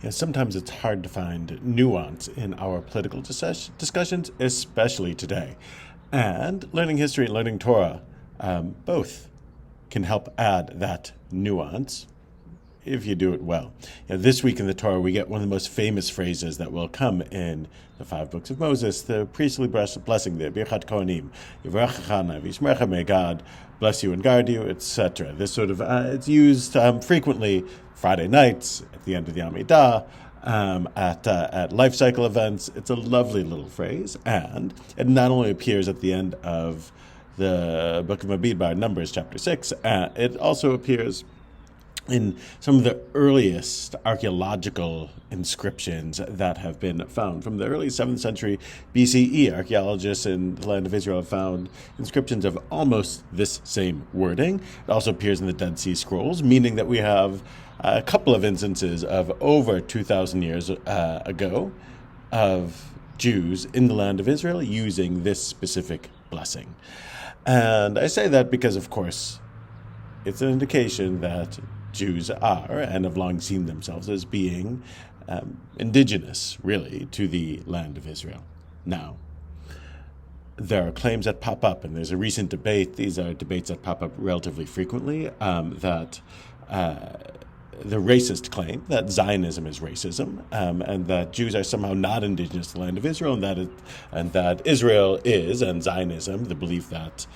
Sometimes it's hard to find nuance in our political discussions, especially today. And learning history and learning Torah both can help add that nuance if you do it well. This week in the Torah, we get one of the most famous phrases that will come in the 5 books of Moses, the priestly blessing, the Birchat Kohanim, may God bless you and guard you, etc. This sort of, it's used frequently Friday nights, at the end of the Amidah, at life cycle events. It's a lovely little phrase, and it not only appears at the end of the book of Bamidbar, Numbers chapter 6, it also appears in some of the earliest archaeological inscriptions that have been found. From the early 7th century BCE, archaeologists in the land of Israel have found inscriptions of almost this same wording. It also appears in the Dead Sea Scrolls, meaning that we have a couple of instances of over 2,000 years ago of Jews in the land of Israel using this specific blessing. And I say that because, of course, it's an indication that Jews are and have long seen themselves as being indigenous, really, to the land of Israel. Now, there are claims that pop up, and there's a recent debate. These are debates that pop up relatively frequently, that the racist claim that Zionism is racism, and that Jews are somehow not indigenous to the land of Israel, and that Israel is, and Zionism, the belief that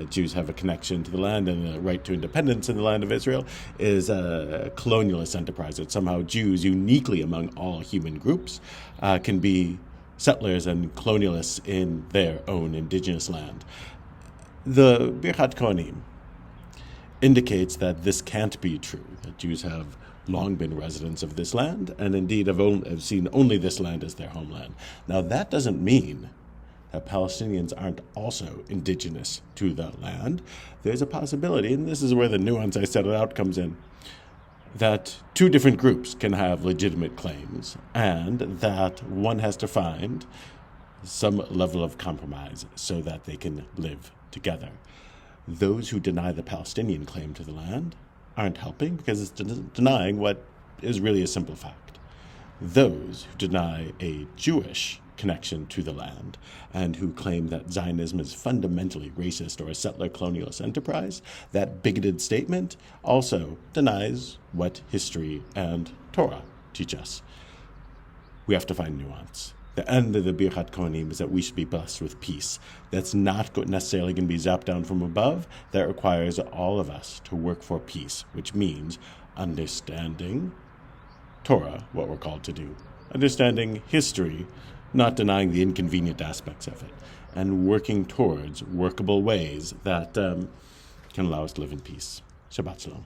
Jews have a connection to the land and a right to independence in the land of Israel, is a colonialist enterprise. That somehow Jews, uniquely among all human groups, can be settlers and colonialists in their own indigenous land. The Birchat Kohanim indicates that this can't be true, that Jews have long been residents of this land, and indeed have seen only this land as their homeland. Now, that doesn't mean that Palestinians aren't also indigenous to the land. There's a possibility, and this is where the nuance I set out comes in, that two different groups can have legitimate claims, and that one has to find some level of compromise so that they can live together. Those who deny the Palestinian claim to the land aren't helping, because it's denying what is really a simple fact. Those who deny a Jewish connection to the land and who claim that Zionism is fundamentally racist or a settler colonialist enterprise, that bigoted statement also denies what history and Torah teach us. We have to find nuance. The end of the Birchat Kohanim is that we should be blessed with peace. That's not necessarily going to be zapped down from above. That requires all of us to work for peace, which means understanding Torah, what we're called to do, understanding history, not denying the inconvenient aspects of it, and working towards workable ways that can allow us to live in peace. Shabbat Shalom.